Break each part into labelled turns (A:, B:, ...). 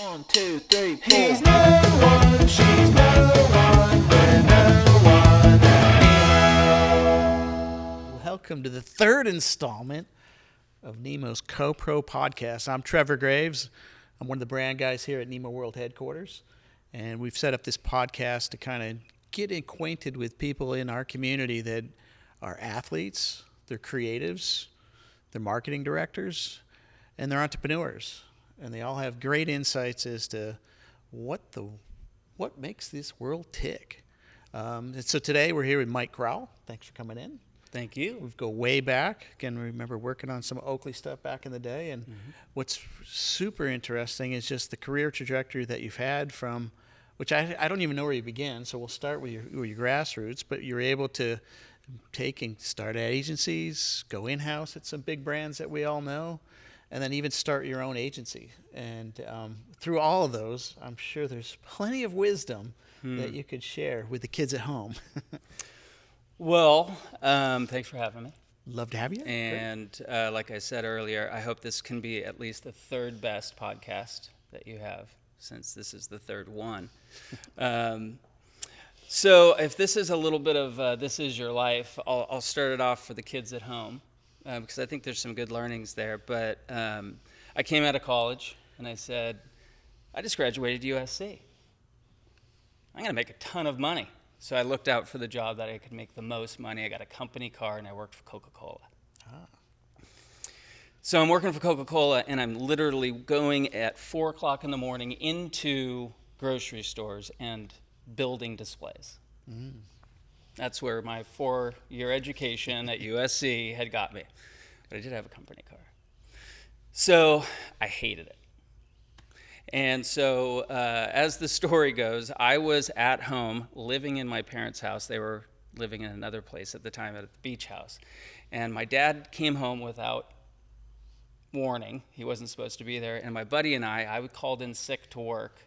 A: 1, 2, 3, 4.
B: He's no one, she's no one, we're no one anymore.
A: Welcome to the third installment of Nemo's Co-Pro podcast. I'm Trevor Graves. I'm one of the brand guys here at Nemo World Headquarters. And we've set up this podcast to kind of get acquainted with people in our community that are athletes, they're creatives, they're marketing directors, and they're entrepreneurs. And they all have great insights as to what makes this world tick. And so today we're here with Mike Crowell. Thanks for coming in.
C: Thank you.
A: We go way back. Again, we remember working on some Oakley stuff back in the day. And what's super interesting is just the career trajectory that you've had from, which I don't even know where you began. So we'll start with your grassroots, but you're able to take and start at agencies, go in-house at some big brands that we all know, and then even start your own agency. And through all of those, I'm sure there's plenty of wisdom that you could share with the kids at home.
C: Well, thanks for having me.
A: Love to have you.
C: And like I said earlier, I hope this can be at least the third best podcast that you have, since this is the third one. So if this is a little bit of this is your life, I'll start it off for the kids at home, because I think there's some good learnings there. But I came out of college and I said, I just graduated USC. I'm going to make a ton of money. So I looked out for the job that I could make the most money. I got a company car and I worked for Coca-Cola. So I'm working for Coca-Cola and I'm literally going at 4 o'clock in the morning into grocery stores and building displays. That's where my 4-year education at USC had got me. But I did have a company car. So I hated it. And so as the story goes, I was at home living in my parents' house. They were living in another place at the time, at the beach house. And my dad came home without warning. He wasn't supposed to be there. And my buddy and I called in sick to work.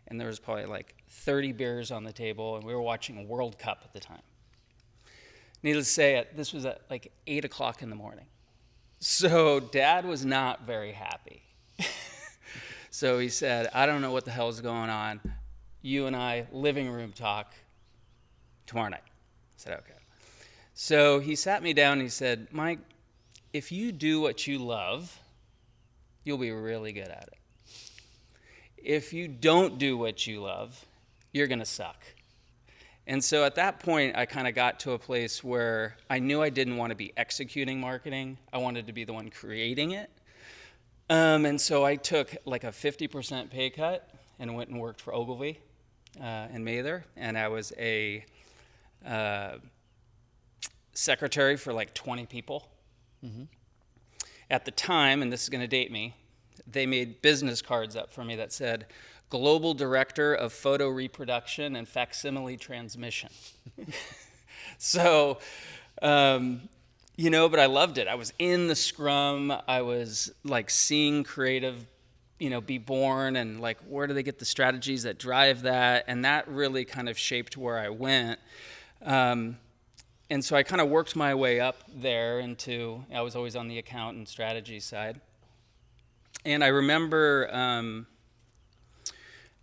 C: And there was probably like 30 beers on the table. And we were watching a World Cup at the time. Needless to say, this was at like 8 o'clock in the morning. So Dad was not very happy. So he said, I don't know what the hell is going on. You and I, living room talk tomorrow night. I said, okay. So he sat me down and he said, Mike, if you do what you love, you'll be really good at it. If you don't do what you love, you're going to suck. And so at that point, I kind of got to a place where I knew I didn't want to be executing marketing. I wanted to be the one creating it. And so I took like a 50% pay cut and went and worked for Oakley in Mather. And I was a secretary for like 20 people. At the time, and this is going to date me, they made business cards up for me that said, Global Director of Photo Reproduction and Facsimile Transmission. So, but I loved it. I was in the scrum. I was like seeing creative, be born, and like, where do they get the strategies that drive that? And that really kind of shaped where I went. And so I kind of worked my way up there I was always on the account and strategy side. And I remember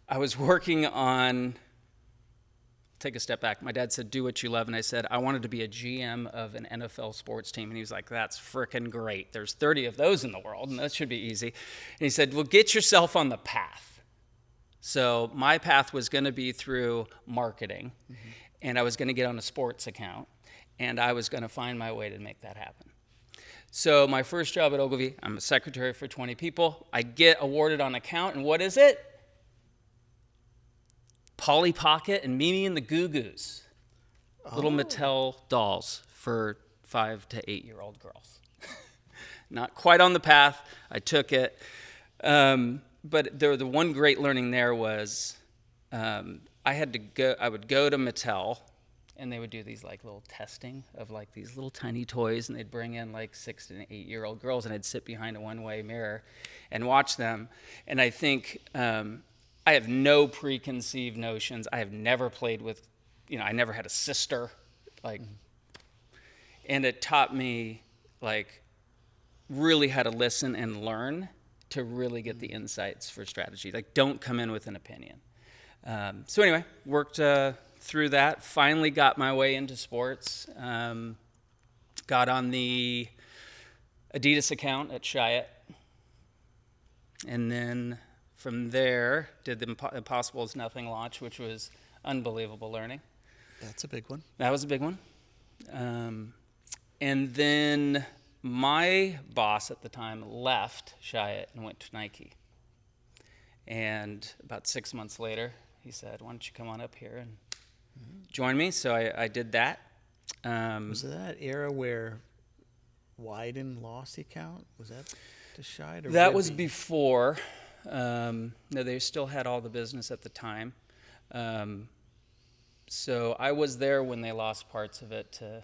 C: I was working on, take a step back. My dad said, do what you love. And I said, I wanted to be a GM of an NFL sports team. And he was like, that's frickin' great. There's 30 of those in the world, and that should be easy. And he said, well, get yourself on the path. So my path was going to be through marketing, and I was going to get on a sports account, and I was going to find my way to make that happen. So my first job at Oakley, I'm a secretary for 20 people. I get awarded on account, and what is it? Polly Pocket and Mimi and the Goo Goos. Little Mattel dolls for 5 to 8-year-old girls. Not quite on the path. I took it. But the one great learning there was I would go to Mattel, and they would do these like little testing of like these little tiny toys, and they'd bring in like 6 to 8-year-old girls, and I'd sit behind a one-way mirror and watch them. And I think I have no preconceived notions. I have never played with, I never had a sister, and it taught me, really how to listen and learn to really get the insights for strategy. Like, don't come in with an opinion. So anyway, worked through that. Finally got my way into sports. Got on the Adidas account at Chiat. And then from there, did the Impossible is Nothing launch, which was unbelievable learning.
A: That's a big one.
C: That was a big one. And then my boss at the time left Chiat and went to Nike. And about 6 months later, he said, why don't you come on up here and join me? So I did that.
A: Was it that era where Wyden lost the account? Was that to Scheid? Or
C: That was
A: Ribby?
C: before. No, they still had all the business at the time. So I was there when they lost parts of it to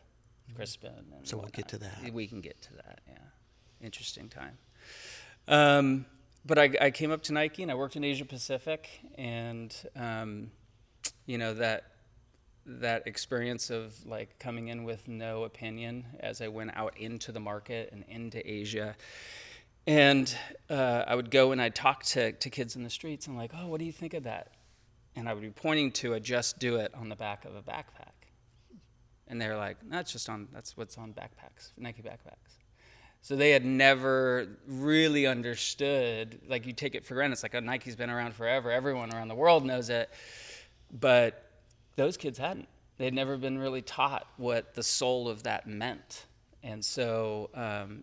C: Crispin. And
A: So we'll get to that.
C: We can get to that, yeah. Interesting time. But I came up to Nike and I worked in Asia Pacific, and that experience of like coming in with no opinion as I went out into the market and into Asia. And I would go and I'd talk to kids in the streets and like, oh, what do you think of that? And I would be pointing to a Just Do It on the back of a backpack. And they're like, that's what's on backpacks, Nike backpacks. So they had never really understood, like you take it for granted. It's like, oh, Nike's been around forever. Everyone around the world knows it. But those kids hadn't. They'd never been really taught what the soul of that meant. And so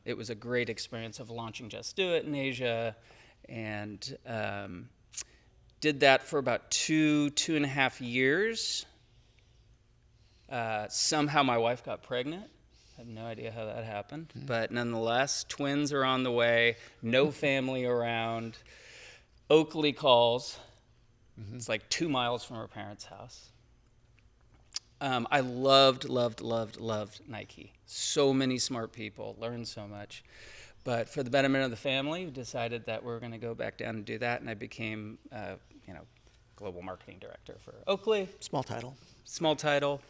C: it was a great experience of launching Just Do It in Asia, and did that for about two and a half years. Somehow my wife got pregnant. I have no idea how that happened. But nonetheless, twins are on the way, no family around. Oakley calls. It's like 2 miles from her parents' house. I loved Nike. So many smart people, learned so much. But for the betterment of the family, we decided that we were going to go back down and do that, and I became, global marketing director for Oakley.
A: Small title.
C: Small title.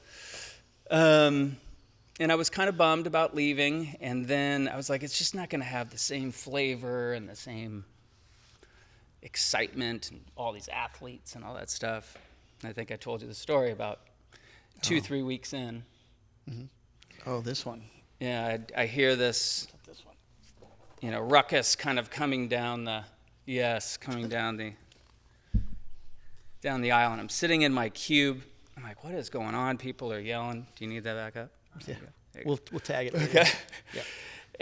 C: And I was kind of bummed about leaving, and then I was like, it's just not going to have the same flavor and the same excitement and all these athletes and all that stuff. And I think I told you the story about 2-3 weeks in.
A: Oh, this one.
C: Yeah, I hear this, ruckus kind of coming down the aisle, and I'm sitting in my cube. I'm like, what is going on? People are yelling. Do you need that back up?
A: Yeah. We'll tag it later.
C: Okay.
A: Yeah.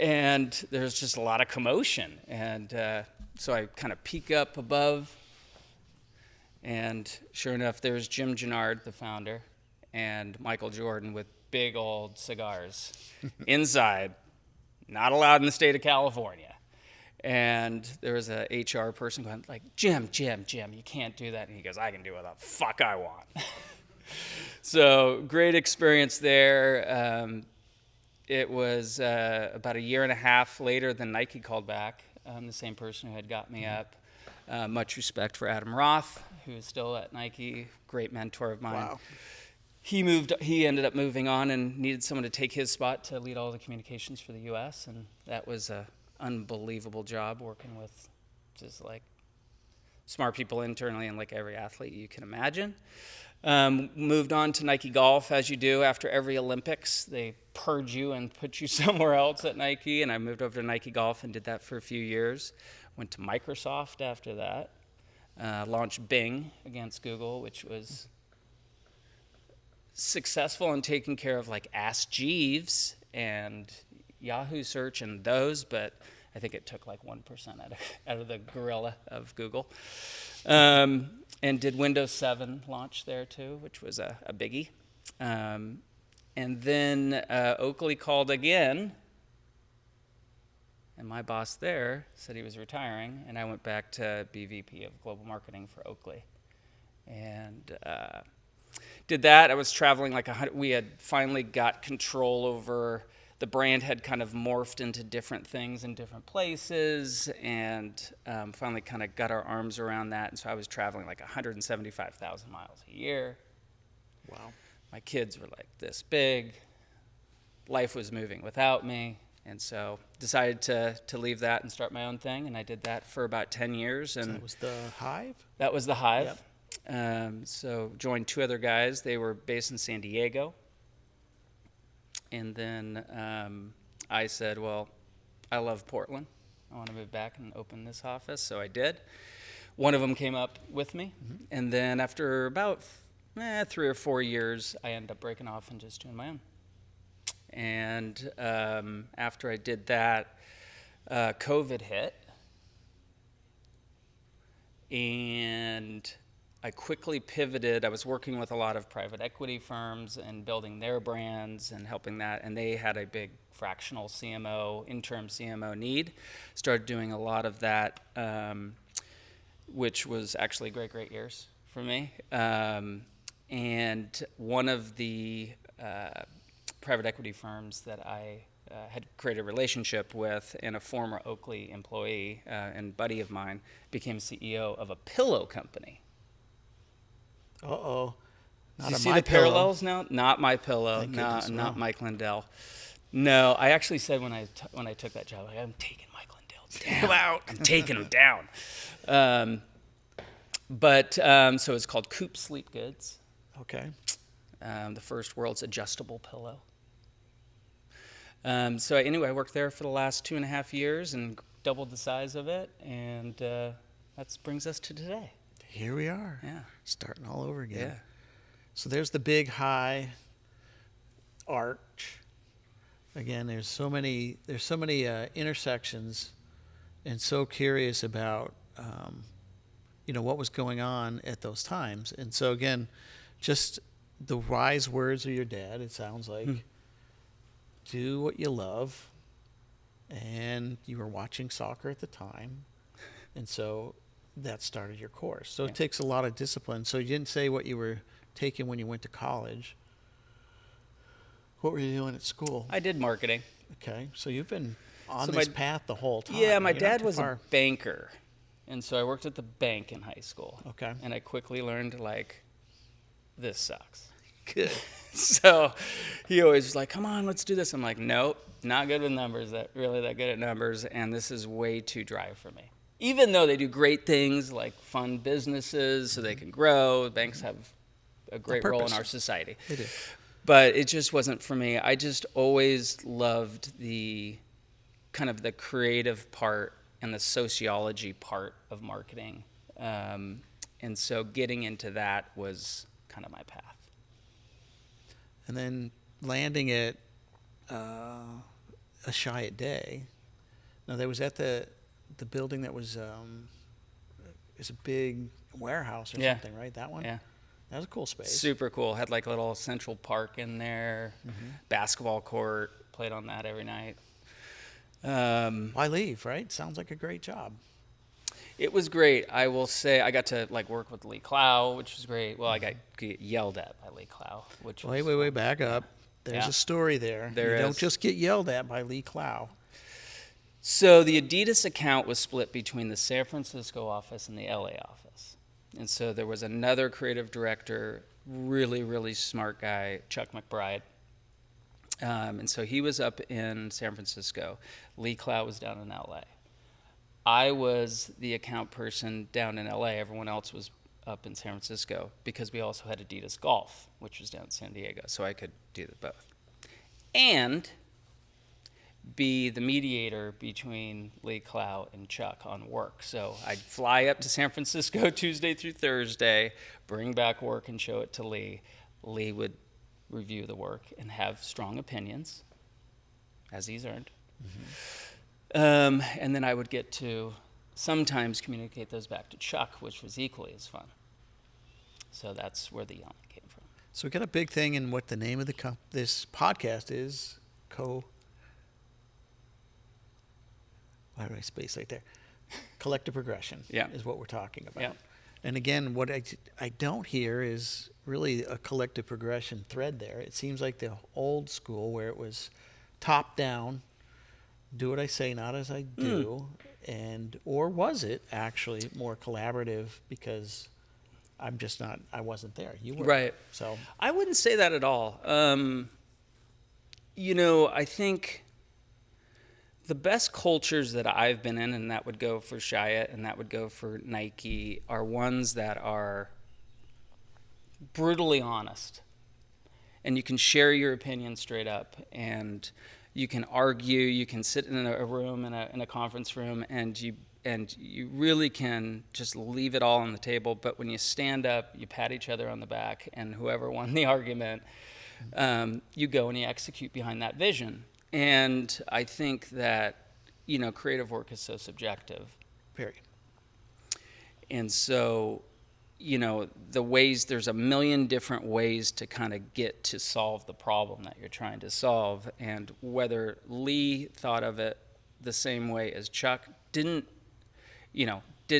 C: And there's just a lot of commotion. And so I kind of peek up above, and sure enough, there's Jim Gennard, the founder, and Michael Jordan with big old cigars inside, not allowed in the state of California. And there was a HR person going like, Jim, you can't do that. And he goes, I can do what the fuck I want. So great experience there. It was about a year and a half later than Nike called back, the same person who had got me up. Much respect for Adam Roth, who is still at Nike, great mentor of mine.
A: Wow.
C: He ended up moving on and needed someone to take his spot to lead all the communications for the U.S., and that was an unbelievable job working with just like smart people internally and like every athlete you can imagine. Moved on to Nike Golf, as you do after every Olympics. They purge you and put you somewhere else at Nike, and I moved over to Nike Golf and did that for a few years. Went to Microsoft after that. Launched Bing against Google, which was successful in taking care of like Ask Jeeves and Yahoo search and those, but I think it took like 1% out of the gorilla of Google. And did Windows 7 launch there too, which was a biggie. And then Oakley called again, and my boss there said he was retiring, and I went back to be VP of Global Marketing for Oakley. And did that. I was traveling we had finally got control over, the brand had kind of morphed into different things in different places, and finally kind of got our arms around that. And so I was traveling like 175,000 miles a year.
A: Wow.
C: My kids were like this big. Life was moving without me. And so decided to leave that and start my own thing, and I did that for about 10 years. And
A: That was the Hive?
C: that was the Hive. So joined two other guys. They were based in San Diego. And then I said, well, I love Portland. I want to move back and open this office. So I did. One of them came up with me. And then after about 3 or 4 years, I ended up breaking off and just doing my own. And after I did that, COVID hit. And I quickly pivoted. I was working with a lot of private equity firms and building their brands and helping that. And they had a big fractional CMO, interim CMO need. Started doing a lot of that, which was actually great years for me. And one of the private equity firms that I had created a relationship with, and a former Oakley employee and buddy of mine became CEO of a pillow company.
A: Uh-oh. Not
C: Do you
A: a
C: see
A: My
C: the
A: Pillow.
C: parallels now? Not My Pillow.
A: Thank goodness,
C: Not
A: wow.
C: Mike Lindell. No, I actually said when I took that job, I'm taking Mike Lindell down.
A: Wow.
C: I'm taking him down. So it's called Coop Sleep Goods.
A: Okay.
C: The first world's adjustable pillow. So anyway, I worked there for the last 2.5 years and doubled the size of it, and that brings us to today.
A: Here we are.
C: Yeah.
A: Starting all over again.
C: Yeah.
A: So there's the big high arch. Again, there's so many intersections, and so curious about what was going on at those times. And so again, just the wise words of your dad, it sounds like. Do what you love. And you were watching soccer at the time. And so that started your course. So it takes a lot of discipline. So you didn't say what you were taking when you went to college. What were you doing at school?
C: I did marketing.
A: Okay. So you've been on
C: So
A: this
C: my-
A: path the whole time.
C: Yeah, my
A: You're not
C: dad
A: too
C: was
A: far.
C: a banker, and so I worked at the bank in high school.
A: Okay.
C: And I quickly learned, this sucks.
A: Good.
C: So he always was like, come on, let's do this. I'm like, nope, not good with numbers, that good at numbers, and this is way too dry for me. Even though they do great things like fund businesses so they can grow, banks have a great role in
A: purpose.
C: our society.
A: They do.
C: But it just wasn't for me. I just always loved the kind of the creative part and the sociology part of marketing. And so getting into that was kind of my path.
A: And then landing at a Shy at Day. Now, there was at the building that was is a big warehouse or
C: Yeah.
A: something, right? That one?
C: Yeah.
A: That was a cool space.
C: Super cool. Had like a little central park in there, basketball court, played on that every night.
A: Why leave, right? Sounds like a great job.
C: It was great. I will say I got to work with Lee Clow, which was great. Well, I got yelled at by Lee Clow, which was
A: Wait, back up. There's
C: Yeah.
A: a story there.
C: There
A: you don't
C: is.
A: just get yelled at by Lee Clow.
C: So the Adidas account was split between the San Francisco office and the LA office. And so there was another creative director, really smart guy, Chuck McBride. And so he was up in San Francisco. Lee Clow was down in LA. I was the account person down in LA. Everyone else was up in San Francisco because we also had Adidas Golf, which was down in San Diego. So I could do the both. And be the mediator between Lee Clow and Chuck on work. So I'd fly up to San Francisco Tuesday through Thursday, bring back work and show it to Lee. Lee would review the work and have strong opinions, as he's earned. And then I would get to sometimes communicate those back to Chuck, which was equally as fun. So that's where the yelling came from.
A: So we got a big thing in what the name of this podcast is. Why did I space right there? Collective progression is what we're talking about.
C: Yeah.
A: And again, what I don't hear is really a collective progression thread there. It seems like the old school where it was top down, do what I say, not as I do, or was it actually more collaborative because I wasn't there. You were.
C: Right.
A: So
C: I wouldn't say that at all. I think The best cultures that I've been in, and that would go for Chiat and that would go for Nike, are ones that are brutally honest. And you can share your opinion straight up, and you can argue, you can sit in a room, in a conference room, and you really can just leave it all on the table. But when you stand up, you pat each other on the back, and whoever won the argument, you go and you execute behind that vision. And I think that, creative work is so subjective.
A: Very.
C: And so, there's a million different ways to kind of get to solve the problem that you're trying to solve. And whether Lee thought of it the same way as Chuck didn't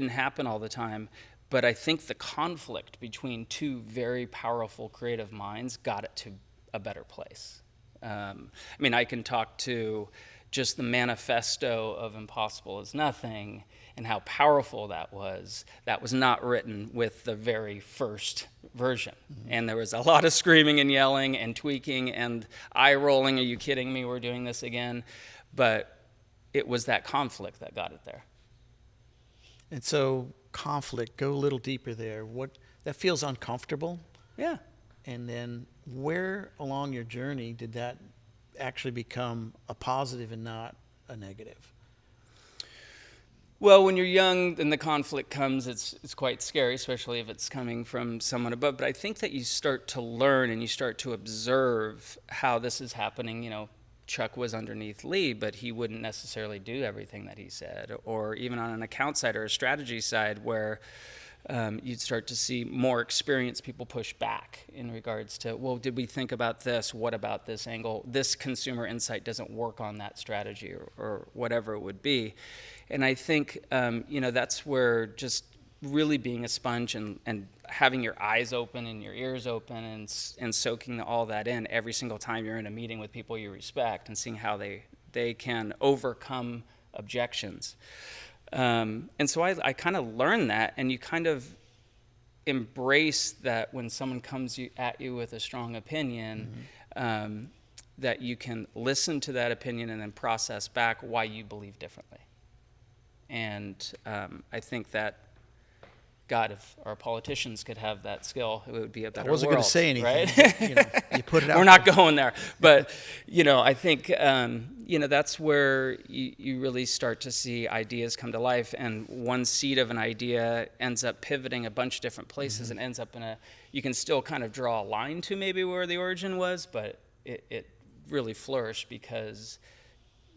C: happen all the time. But I think the conflict between two very powerful creative minds got it to a better place. I can talk to just the manifesto of Impossible is Nothing and how powerful that was. That was not written with the very first version. Mm-hmm. And there was a lot of screaming and yelling and tweaking and eye rolling. Are you kidding me? We're doing this again. But it was that conflict that got it there.
A: And so conflict, go a little deeper there. That feels uncomfortable.
C: Yeah.
A: And then where along your journey did that actually become a positive and not a negative?
C: Well, when you're young and the conflict comes, it's quite scary, especially if it's coming from someone above. But I think that you start to learn and you start to observe how this is happening. Chuck was underneath Lee, but he wouldn't necessarily do everything that he said. Or even on an account side or a strategy side where you'd start to see more experienced people push back in regards to, well, did we think about this? What about this angle? This consumer insight doesn't work on that strategy or whatever it would be. And I think, that's where just really being a sponge and having your eyes open and your ears open and soaking all that in every single time you're in a meeting with people you respect and seeing how they can overcome objections. And so I kind of learned that, and you kind of embrace that when someone comes at you with a strong opinion, mm-hmm. That you can listen to that opinion and then process back why you believe differently. And I think that, God, if our politicians could have that skill, it would be a better world. I wasn't
A: going to say anything.
C: Right?
A: But, you put it out.
C: We're not going there. But, I think, that's where you really start to see ideas come to life. And one seed of an idea ends up pivoting a bunch of different places, mm-hmm. and ends up you can still kind of draw a line to maybe where the origin was, but it really flourished because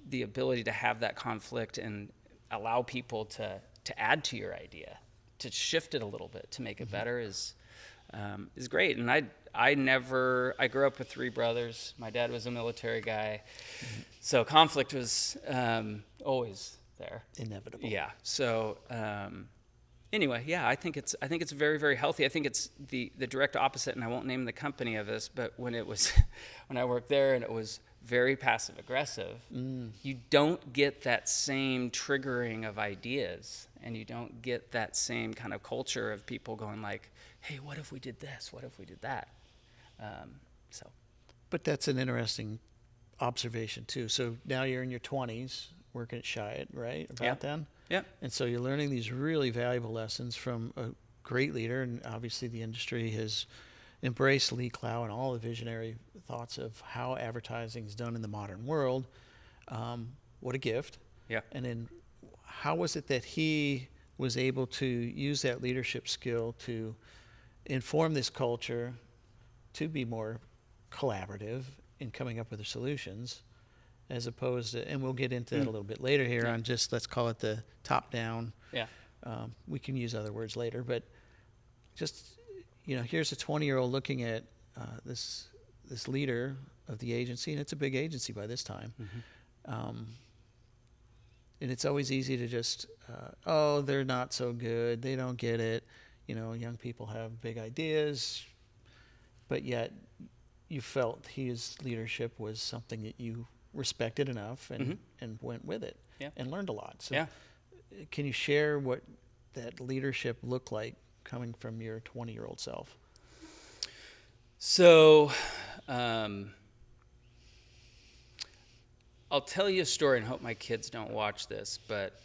C: the ability to have that conflict and allow people to add to your idea, to shift it a little bit, to make it better is great. And I grew up with three brothers. My dad was a military guy, mm-hmm. so conflict was always there.
A: Inevitable.
C: Yeah. So anyway, yeah, I think it's very, very healthy. I think it's the direct opposite, and I won't name the company of this, but when I worked there and it was very passive aggressive, you don't get that same triggering of ideas, and you don't get that same kind of culture of people going like, hey, what if we did this? What if we did that?
A: But that's an interesting observation too. So now you're in your 20s working at Chiat, right? About then?
C: Yeah.
A: And so you're learning these really valuable lessons from a great leader, and obviously the industry has embraced Lee Clow and all the visionary thoughts of how advertising is done in the modern world. What a gift.
C: Yeah.
A: And then how was it that he was able to use that leadership skill to inform this culture to be more collaborative in coming up with the solutions, as opposed to, and we'll get into that a little bit later here on just, let's call it the top down.
C: Yeah.
A: We can use other words later, but just, here's a 20-year-old looking at this leader of the agency, and it's a big agency by this time. Mm-hmm. And it's always easy to just, they're not so good, they don't get it. Young people have big ideas, but yet you felt his leadership was something that you respected enough and, mm-hmm. and went with it, and learned a lot. So can you share what that leadership looked like coming from your 20-year-old self?
C: So I'll tell you a story and hope my kids don't watch this, but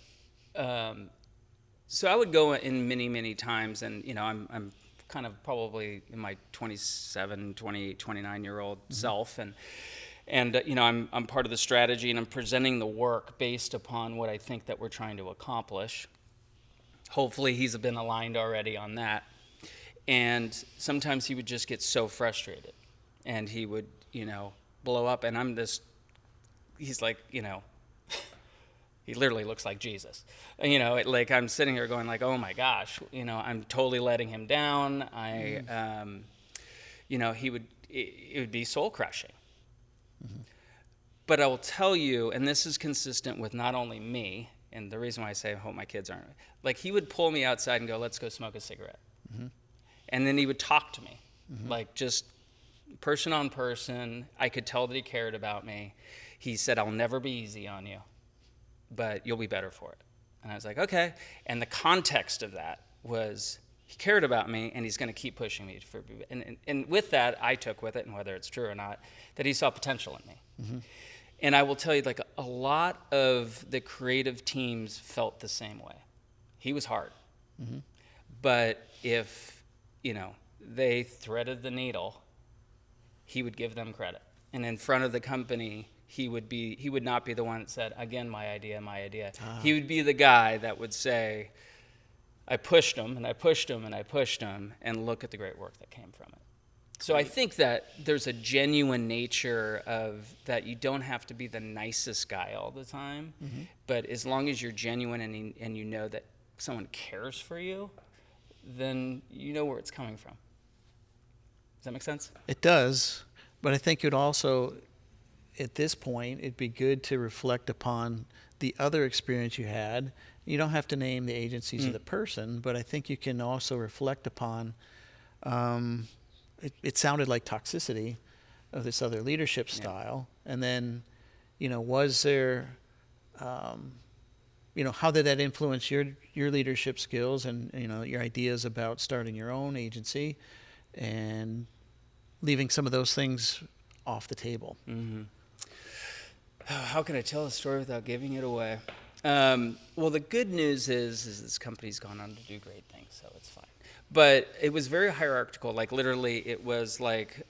C: so I would go in many times, and I'm kind of probably in my 27, 28, 29-year-old self, and I'm part of the strategy, and I'm presenting the work based upon what I think that we're trying to accomplish. Hopefully he's been aligned already on that. And sometimes he would just get so frustrated, and he would, blow up, and he's like, he literally looks like Jesus. Like I'm sitting here going like, oh my gosh, I'm totally letting him down. It would be soul crushing. Mm-hmm. But I will tell you, and this is consistent with not only me, and the reason why I say I hope my kids aren't, like he would pull me outside and go, let's go smoke a cigarette. Mm-hmm. And then he would talk to me, like just person on person. I could tell that he cared about me. He said, I'll never be easy on you, but you'll be better for it. And I was like, okay. And the context of that was he cared about me, and he's going to keep pushing me. And with that, I took with it, and whether it's true or not, that he saw potential in me. Mm-hmm. And I will tell you, like a lot of the creative teams felt the same way. He was hard. Mm-hmm. But if they threaded the needle, he would give them credit. And in front of the company, he would not be the one that said, again, my idea. Ah. He would be the guy that would say, I pushed him, and I pushed him, and I pushed him, and look at the great work that came from it. So I think that there's a genuine nature of that you don't have to be the nicest guy all the time, but as long as you're genuine and you know that someone cares for you, then you know where it's coming from. Does that make sense?
A: It does, but I think it also, at this point, it'd be good to reflect upon the other experience you had. You don't have to name the agencies or the person, but I think you can also reflect upon, it sounded like toxicity of this other leadership style. And then, was there, how did that influence your leadership skills and, your ideas about starting your own agency and leaving some of those things off the table?
C: Mm-hmm. How can I tell a story without giving it away? Well, the good news is this company's gone on to do great things, so it's fine. But it was very hierarchical. Like literally, it was like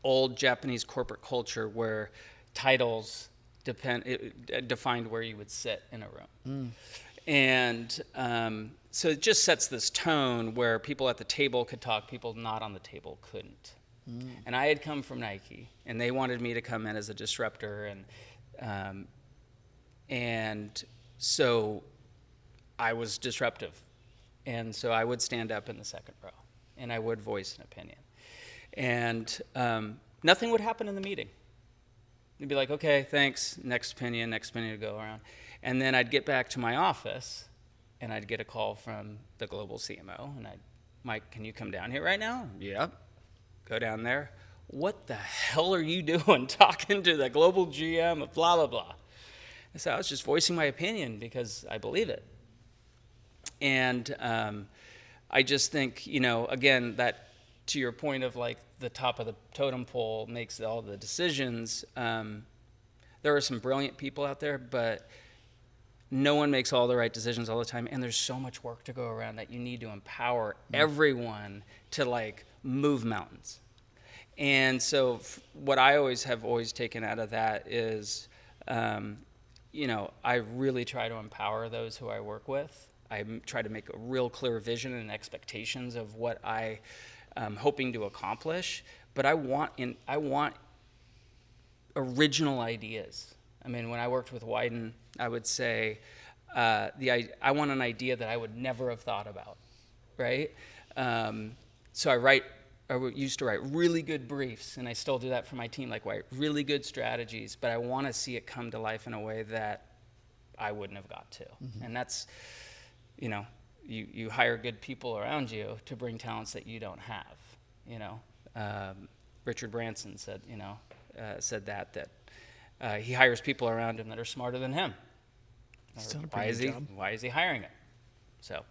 C: old Japanese corporate culture where titles defined where you would sit in a room. And so it just sets this tone where people at the table could talk, people not on the table couldn't. And I had come from Nike, and they wanted me to come in as a disruptor, and so I was disruptive. And so I would stand up in the second row, and I would voice an opinion. And nothing would happen in the meeting. They'd be like, okay, thanks, next opinion to go around. And then I'd get back to my office, and I'd get a call from the global CMO, and Mike, can you come down here right now? Yep. Go down there. What the hell are you doing talking to the global GM of blah, blah, blah? I said, I was just voicing my opinion because I believe it. And I just think, again, that to your point of like the top of the totem pole makes all the decisions, there are some brilliant people out there, but no one makes all the right decisions all the time. And there's so much work to go around that you need to empower everyone to like move mountains. And so what I have always taken out of that is, I really try to empower those who I work with. I try to make a real clear vision and expectations of what I am hoping to accomplish. But I want original ideas. I mean, when I worked with Wyden, I would say I want an idea that I would never have thought about, right? So I used to write really good briefs, and I still do that for my team, like write really good strategies, but I want to see it come to life in a way that I wouldn't have got to. Mm-hmm. And that's, you hire good people around you to bring talents that you don't have, Richard Branson said, that he hires people around him that are smarter than him. Why is he hiring it? So.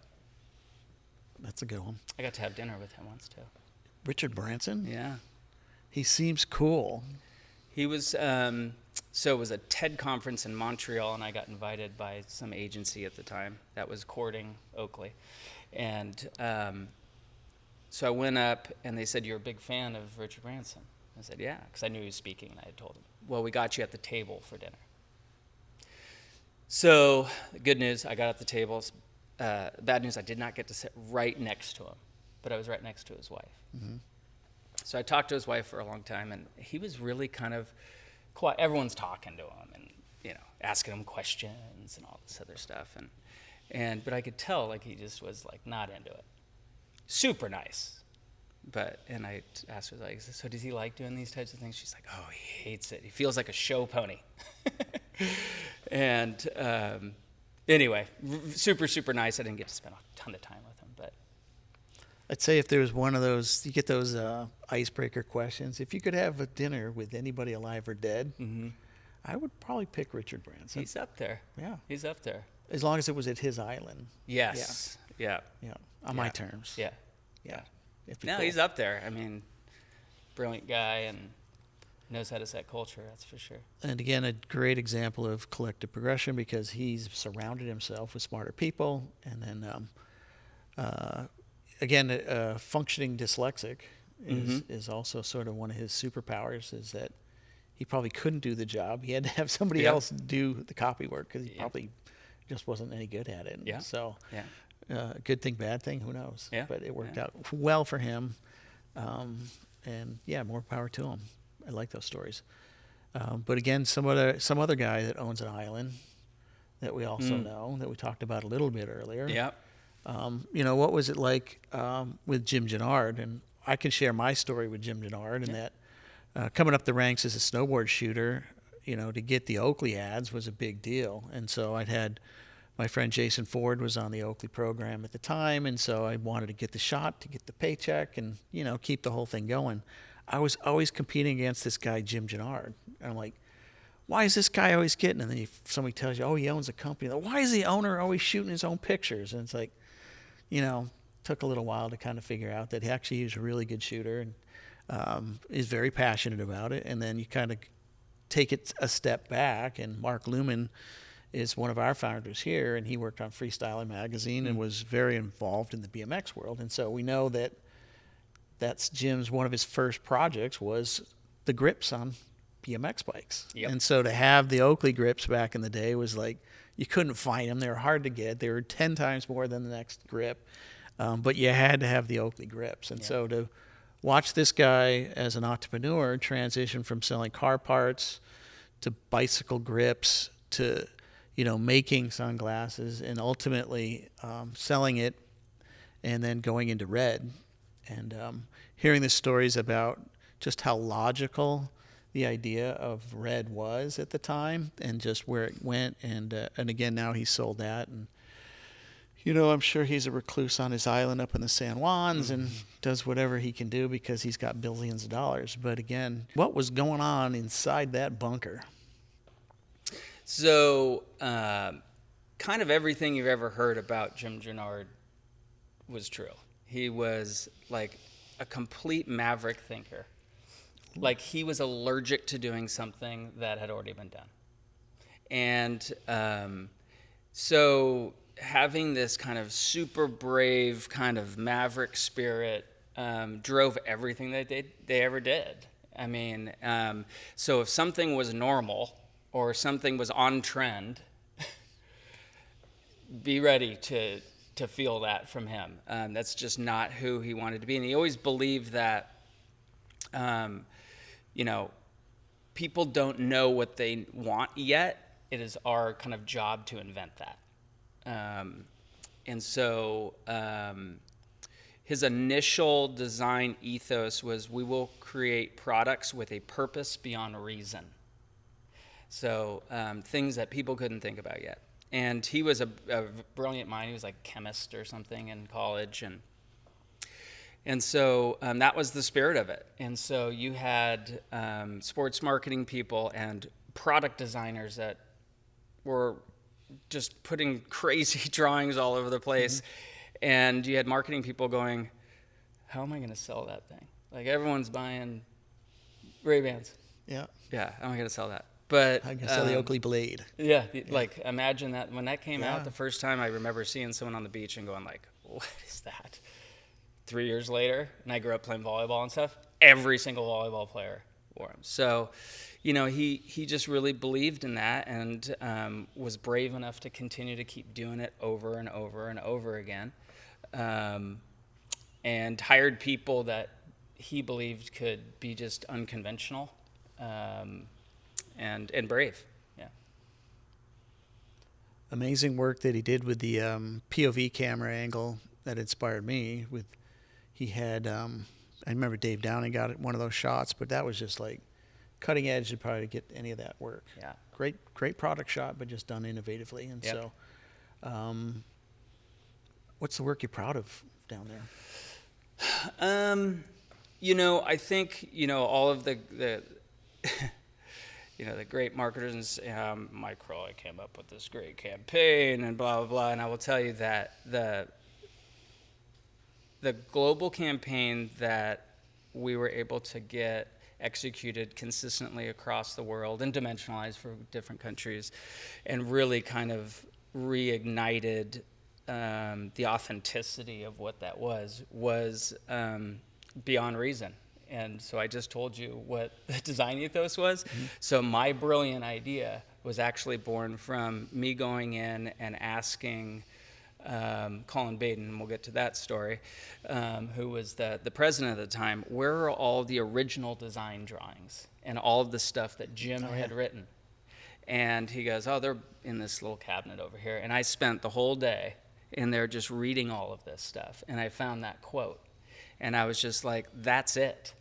A: That's a good one.
C: I got to have dinner with him once too.
A: Richard Branson?
C: Yeah.
A: He seems cool.
C: He was, so it was a TED conference in Montreal, and I got invited by some agency at the time that was courting Oakley. And so I went up, and they said, "You're a big fan of Richard Branson?" I said, "Yeah," because I knew he was speaking, and I had told him. "Well, we got you at the table for dinner." So, good news, I got at the table. Bad news, I did not get to sit right next to him, but I was right next to his wife.
A: Mm-hmm.
C: So I talked to his wife for a long time, and he was really kind of quiet. Everyone's talking to him and, asking him questions and all this other stuff. But I could tell, like, he just was, like, not into it. Super nice. And I asked her, like, "So does he like doing these types of things?" She's like, "Oh, he hates it. He feels like a show pony." And anyway, super, super nice. I didn't get to spend a ton of time with him, but.
A: I'd say if there was one of those, you get those icebreaker questions. If you could have a dinner with anybody alive or dead,
C: Mm-hmm.
A: I would probably pick Richard Branson.
C: He's up there.
A: Yeah.
C: He's up there.
A: As long as it was at his island.
C: Yes. Yeah.
A: Yeah. On my terms.
C: Yeah.
A: Yeah. It'd be
C: No,
A: cool.
C: he's up there. I mean, brilliant guy and knows how to set culture, that's for sure.
A: And again, a great example of collective progression because he's surrounded himself with smarter people. And then, again, a functioning dyslexic is also sort of one of his superpowers, is that he probably couldn't do the job. He had to have somebody
C: Yep.
A: else do the copy work because he
C: Yep.
A: probably just wasn't any good at it.
C: Yeah.
A: So,
C: Yeah.
A: good thing, bad thing, who knows?
C: Yeah.
A: But it worked
C: Yeah.
A: out well for him. And yeah, more power to him. I like those stories. But again, some other guy that owns an island that we also know, that we talked about a little bit earlier.
C: Yeah.
A: What was it like with Jim Gennard? And I can share my story with Jim Gennard, and that coming up the ranks as a snowboard shooter, to get the Oakley ads was a big deal. And so I'd had my friend Jason Ford was on the Oakley program at the time, and so I wanted to get the shot to get the paycheck and, keep the whole thing going. I was always competing against this guy, Jim Gennard. And I'm like, why is this guy always getting? And then somebody tells you, oh, he owns a company. Like, why is the owner always shooting his own pictures? And it's like, took a little while to kind of figure out that he was a really good shooter and is very passionate about it. And then you kind of take it a step back, and Mark Lumen is one of our founders here, and he worked on Freestyler magazine and was very involved in the BMX world. And so we know that that's Jim's, one of his first projects was the grips on BMX bikes.
C: Yep.
A: And so to have the Oakley grips back in the day was like, you couldn't find them. They were hard to get. They were 10 times more than the next grip. But you had to have the Oakley grips. And so to watch this guy as an entrepreneur transition from selling car parts to bicycle grips to, making sunglasses and ultimately selling it and then going into red. And hearing the stories about just how logical the idea of red was at the time and just where it went. And again, now he's sold that. And, I'm sure he's a recluse on his island up in the San Juans and does whatever he can do because he's got billions of dollars. But again, what was going on inside that bunker?
C: So, kind of everything you've ever heard about Jim Gennard was true. He was like a complete maverick thinker. Like he was allergic to doing something that had already been done. And so having this kind of super brave kind of maverick spirit drove everything that they ever did. I mean, so if something was normal or something was on trend, be ready to feel that from him. That's just not who he wanted to be. And he always believed that, people don't know what they want yet. It is our kind of job to invent that. And so his initial design ethos was, we will create products with a purpose beyond reason. So things that people couldn't think about yet. And he was a brilliant mind. He was like a chemist or something in college. And so that was the spirit of it. And so you had sports marketing people and product designers that were just putting crazy drawings all over the place. Mm-hmm. And you had marketing people going, how am I going to sell that thing? Like everyone's buying Ray-Bans.
A: Yeah.
C: Yeah, I'm not gonna sell that. But
A: I can sell the Oakley blade.
C: Yeah, like imagine that when that came
A: Yeah.
C: out the first time. I remember seeing someone on the beach and going like, "What is that?" 3 years later, and I grew up playing volleyball and stuff. Every single volleyball player wore them. So, he just really believed in that and was brave enough to continue to keep doing it over and over and over again, and hired people that he believed could be just unconventional. And brave, yeah.
A: Amazing work that he did with the POV camera angle that inspired me. He had, I remember Dave Downing got one of those shots, but that was just like cutting edge to probably get any of that work.
C: Yeah.
A: Great product shot, but just done innovatively. And
C: Yep.
A: so, what's the work you're proud of down there?
C: I think all of the the great marketers, Mike Crowell came up with this great campaign and blah, blah, blah. And I will tell you that the global campaign that we were able to get executed consistently across the world and dimensionalized for different countries and really kind of reignited the authenticity of what that was beyond reason. And so I just told you what the design ethos was. Mm-hmm. So my brilliant idea was actually born from me going in and asking Colin Baden, and we'll get to that story, who was the president at the time, where are all the original design drawings and all of the stuff that Jim had written? And he goes, oh, they're in this little cabinet over here. And I spent the whole day in there just reading all of this stuff. And I found that quote. And I was just like, that's it.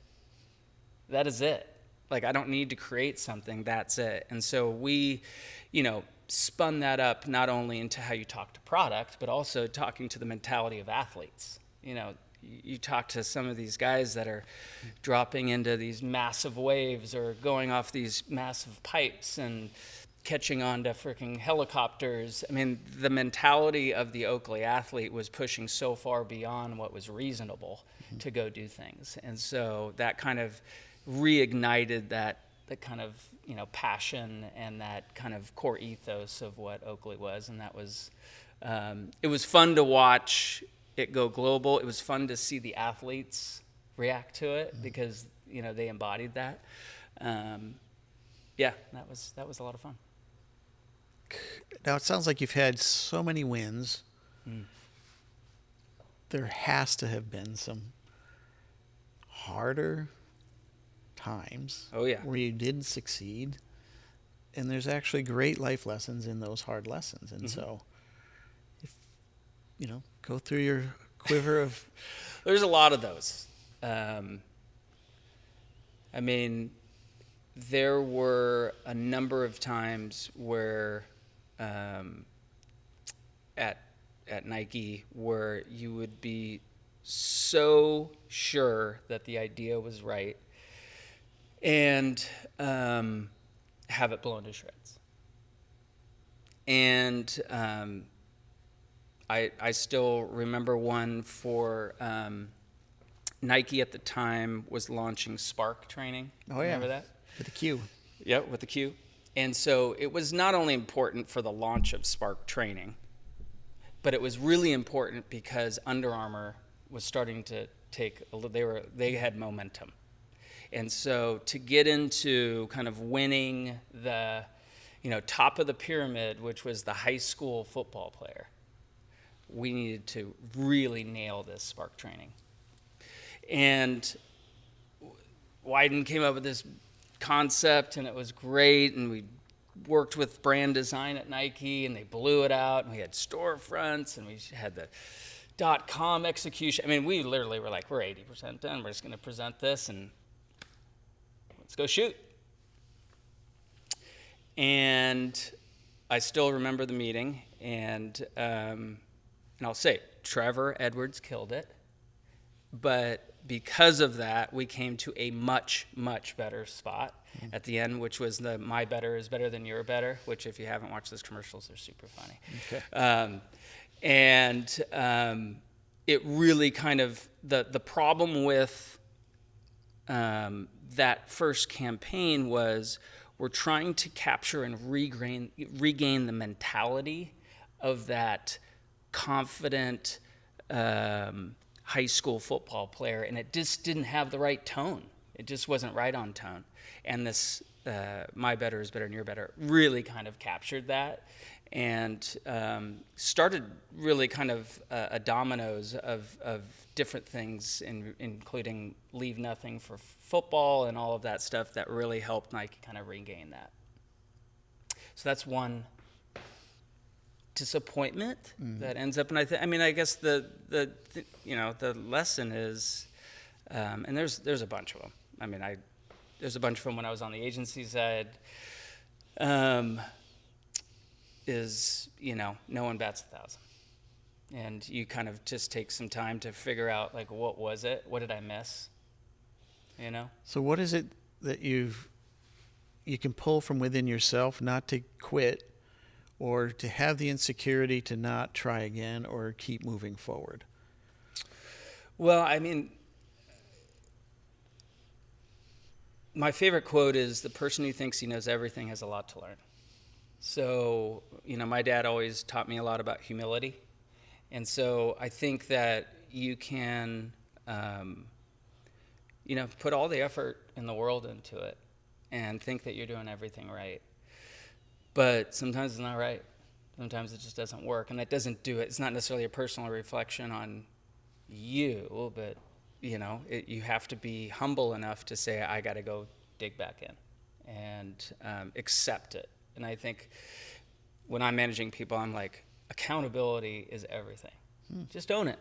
C: That is it. Like, I don't need to create something. That's it. And so we, spun that up not only into how you talk to product, but also talking to the mentality of athletes. You talk to some of these guys that are dropping into these massive waves or going off these massive pipes and catching on to freaking helicopters. I mean, the mentality of the Oakley athlete was pushing so far beyond what was reasonable to go do things. And so that kind of reignited the kind of, passion and that kind of core ethos of what Oakley was. And that was, it was fun to watch it go global. It was fun to see the athletes react to it because, they embodied that. That was a lot of fun.
A: Now, it sounds like you've had so many wins. There has to have been some harder times where you didn't succeed. And there's actually great life lessons in those hard lessons. And so, if, go through your quiver of...
C: There's a lot of those. There were a number of times where at Nike where you would be so sure that the idea was right and have it blown to shreds. And I still remember one for Nike at the time was launching Spark training.
A: Oh, yeah.
C: Remember that?
A: With the Q.
C: Yep, with the Q. And so it was not only important for the launch of Spark training, but it was really important because Under Armour was starting to they had momentum. And so to get into kind of winning the, top of the pyramid, which was the high school football player, we needed to really nail this Spark training. And Wyden came up with this concept, and it was great, and we worked with brand design at Nike, and they blew it out, and we had storefronts, and we had the .com execution. I mean, we literally were like, we're 80% done. We're just going to present this, and let's go shoot. And I still remember the meeting, and I'll say, Trevor Edwards killed it, but because of that, we came to a much, much better spot at the end, which was the my better is better than your better, which if you haven't watched those commercials, they're super funny. Okay. It really kind of, the problem with that first campaign was, we're trying to capture and regain the mentality of that confident high school football player, and it just didn't have the right tone. It just wasn't right on tone. And this my better is better than your better really kind of captured that, and started really kind of a dominoes of different things, including Leave Nothing for football and all of that stuff that really helped Nike kind of regain that. So that's one disappointment that ends up, and I guess the lesson is, and there's a bunch of them. There's a bunch of them when I was on the agency side. Is no one bats 1,000, and you kind of just take some time to figure out, like, what was it? What did I miss?
A: So what is it that you can pull from within yourself not to quit, or to have the insecurity to not try again or keep moving forward?
C: Well, my favorite quote is, the person who thinks he knows everything has a lot to learn. So, my dad always taught me a lot about humility. And so I think that you can, put all the effort in the world into it and think that you're doing everything right. But sometimes it's not right. Sometimes it just doesn't work. And that doesn't do it. It's not necessarily a personal reflection on you, but, you have to be humble enough to say, I got to go dig back in and accept it. And I think when I'm managing people, I'm like, accountability is everything. Just own it,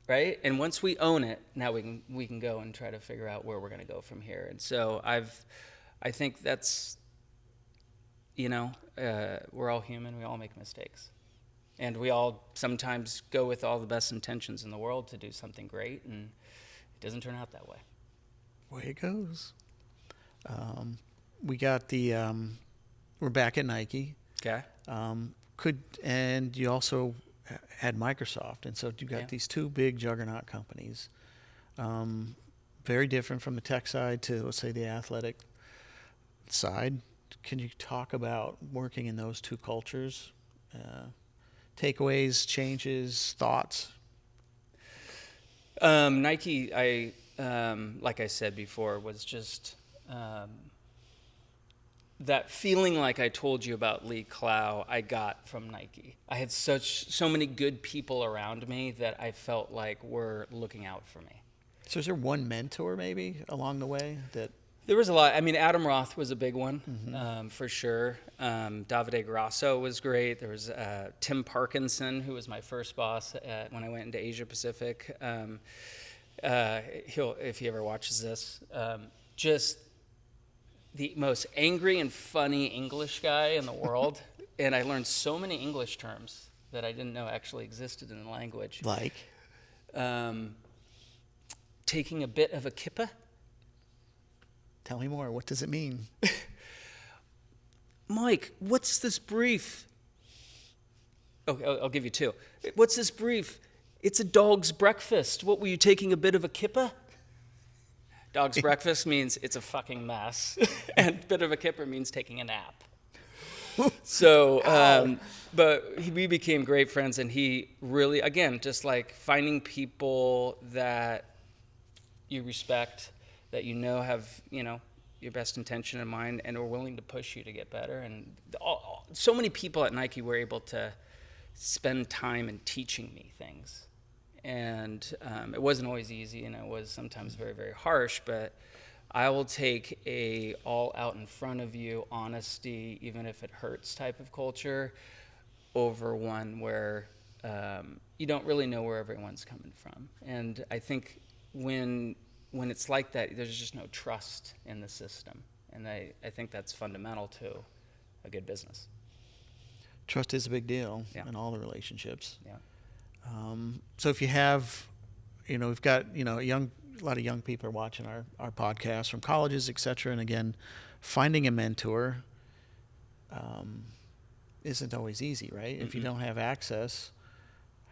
C: right? And once we own it, now we can go and try to figure out where we're going to go from here. And so I think that's, we're all human. We all make mistakes, and we all sometimes go with all the best intentions in the world to do something great, and it doesn't turn out that way.
A: Way it goes. We got we're back at Nike.
C: Okay.
A: And you also had Microsoft, and so you got these two big juggernaut companies, very different from the tech side to, let's say, the athletic side. Can you talk about working in those two cultures? Takeaways, changes, thoughts?
C: Nike, like I said before, was just that feeling like I told you about Lee Clow I got from Nike. I had so many good people around me that I felt like were looking out for me.
A: So is there one mentor maybe along the way that...
C: There was a lot. Adam Roth was a big one, for sure. Davide Grasso was great. There was Tim Parkinson, who was my first boss when I went into Asia Pacific. He'll, if he ever watches this, just the most angry and funny English guy in the world. And I learned so many English terms that I didn't know actually existed in the language.
A: Like?
C: Taking a bit of a kippah.
A: Tell me more. What does it mean?
C: Mike, what's this brief? Okay, I'll give you two. What's this brief? It's a dog's breakfast. What, were you taking a bit of a kippah? Dog's breakfast means it's a fucking mess. And bit of a kipper means taking a nap. So, we became great friends, and he really, again, just like finding people that you respect, that have, your best intention in mind and are willing to push you to get better. And so many people at Nike were able to spend time in teaching me things. And it wasn't always easy, and it was sometimes very, very harsh, but I will take a all out in front of you honesty, even if it hurts type of culture, over one where you don't really know where everyone's coming from. And I think when it's like that, there's just no trust in the system. And I think that's fundamental to a good business.
A: Trust is a big deal in all the relationships.
C: Yeah.
A: So if you have, we've got, a lot of young people are watching our podcast from colleges, et cetera. And again, finding a mentor isn't always easy, right? Mm-hmm. If you don't have access,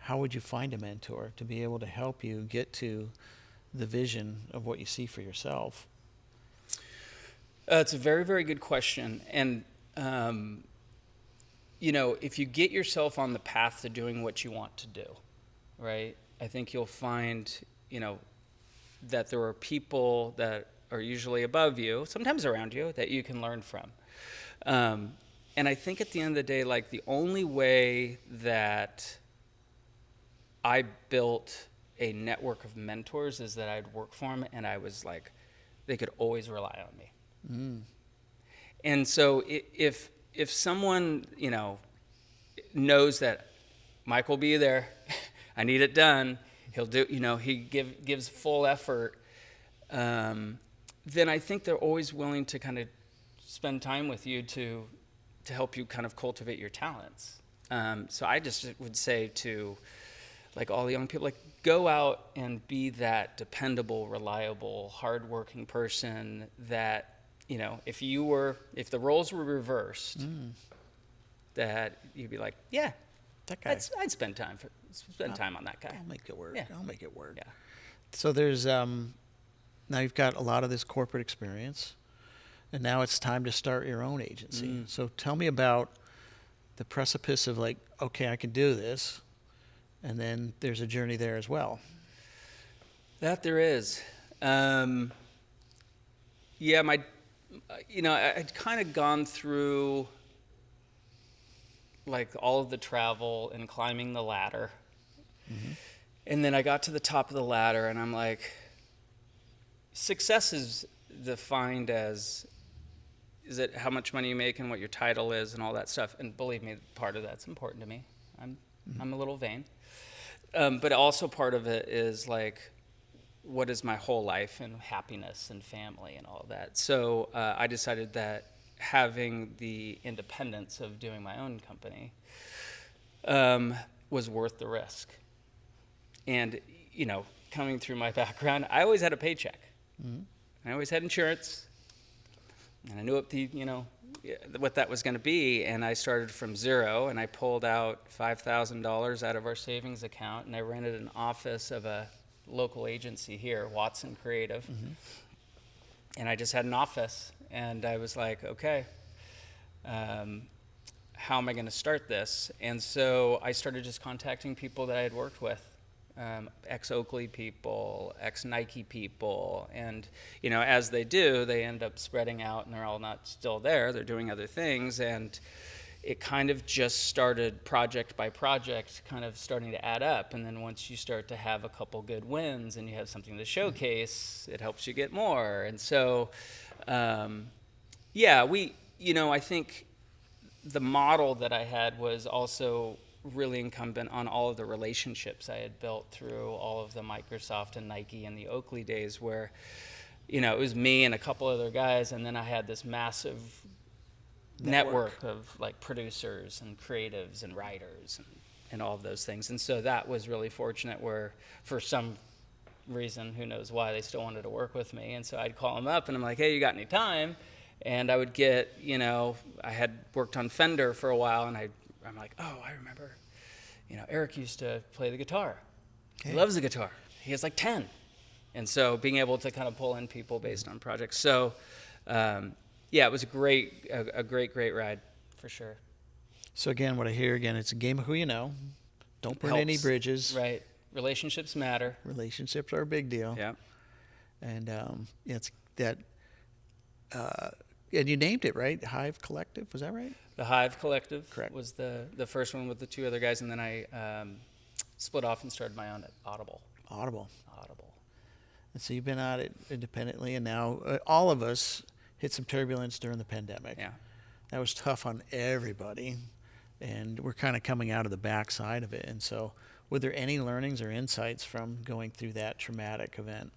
A: how would you find a mentor to be able to help you get to the vision of what you see for yourself?
C: It's a very, very good question. And, if you get yourself on the path to doing what you want to do, right, I think you'll find, that there are people that are usually above you, sometimes around you, that you can learn from. And I think at the end of the day, like, the only way that I built a network of mentors is that I'd work for them, and I was like, they could always rely on me. And so if someone, knows that Mike will be there, I need it done, he'll do, he gives full effort, then I think they're always willing to kind of spend time with you to help you kind of cultivate your talents. So I just would say to, like, all the young people, like, go out and be that dependable, reliable, hardworking person that, if the roles were reversed, that you'd be like, yeah,
A: That guy.
C: I'd spend time on that guy.
A: I'll make it work.
C: Yeah.
A: I'll make it work.
C: Yeah.
A: So there's now you've got a lot of this corporate experience, and now it's time to start your own agency. So tell me about the precipice of, like, okay, I can do this, and then there's a journey there as well.
C: That there is. I'd kind of gone through, like, all of the travel and climbing the ladder. And then I got to the top of the ladder, and I'm like, success is defined as, is it how much money you make and what your title is and all that stuff. And believe me, part of that's important to me. I'm a little vain. But also part of it is, like, what is my whole life and happiness and family and all that. So I decided that having the independence of doing my own company was worth the risk. And, coming through my background, I always had a paycheck. I always had insurance. And I knew what that was going to be. And I started from zero, and I pulled out $5,000 out of our savings account, and I rented an office of a local agency here, Watson Creative. And I just had an office, and I was like, okay, how am I going to start this? And so I started just contacting people that I had worked with, ex-Oakley people, ex-Nike people, and, as they do, they end up spreading out, and they're all not still there. They're doing other things, and it kind of just started project by project, kind of starting to add up. And then once you start to have a couple good wins and you have something to showcase, it helps you get more. And so, I think the model that I had was also really incumbent on all of the relationships I had built through all of the Microsoft and Nike and the Oakley days, where, it was me and a couple other guys, and then I had this massive network of, like, producers and creatives and writers and all of those things. And so that was really fortunate, where for some reason, who knows why, they still wanted to work with me. And so I'd call them up, and I'm like, hey, you got any time? And I would get, I had worked on Fender for a while, and I'm like, oh, I remember, Eric used to play the guitar. He loves the guitar. He has like 10. And so being able to kind of pull in people based on projects. So, it was a great ride, for sure.
A: So again, what I hear it's a game of who you know. Don't burn any bridges.
C: Right. Relationships matter.
A: Relationships are a big deal.
C: Yeah.
A: And it's that. And you named it, right? Hive Collective, was that right?
C: The Hive Collective.
A: Correct.
C: Was the first one with the two other guys, and then I split off and started my own at Audible.
A: And so you've been at it independently, and now all of us hit some turbulence during the pandemic.
C: Yeah.
A: That was tough on everybody, and we're kind of coming out of the backside of it. And so were there any learnings or insights from going through that traumatic event?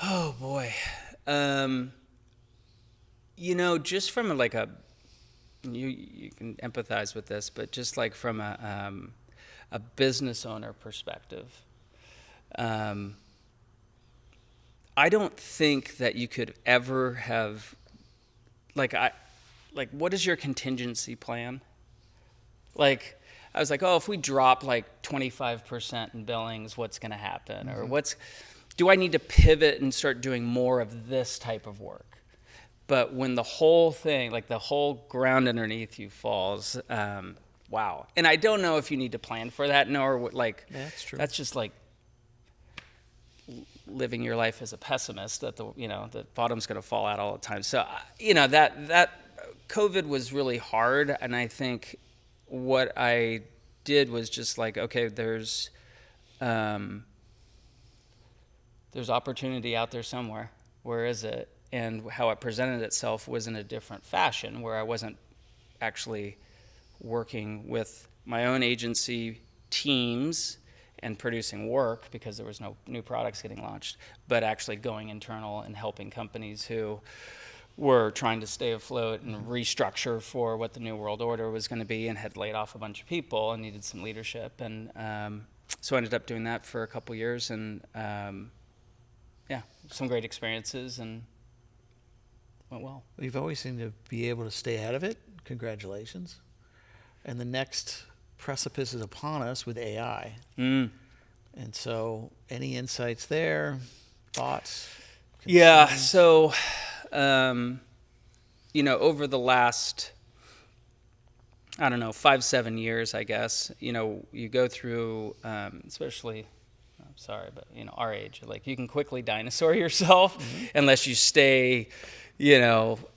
C: Oh, boy. Just from you can empathize with this, but just like from a business owner perspective, I don't think that you could ever have, what is your contingency plan? Like, I was like, oh, if we drop like 25% in billings, what's going to happen? Or do I need to pivot and start doing more of this type of work? But when the whole thing, like the whole ground underneath you falls, wow. And I don't know if you need to plan for that, nor like,
A: That's true.
C: that's just like living your life as a pessimist, that the bottom's going to fall out all the time. So, that COVID was really hard. And I think what I did was just like, okay, there's opportunity out there somewhere. Where is it? And how it presented itself was in a different fashion, where I wasn't actually working with my own agency teams and producing work because there was no new products getting launched, but actually going internal and helping companies who were trying to stay afloat and restructure for what the new world order was going to be, and had laid off a bunch of people and needed some leadership. And so I ended up doing that for a couple years, and some great experiences, and went well.
A: We've always seemed to be able to stay ahead of it. Congratulations. And the next precipice is upon us with AI. And so any insights there, thoughts?
C: Yeah, so, over the last, 5-7 years, I guess, you go through, especially, I'm sorry, but, our age, like you can quickly dinosaur yourself unless you stay,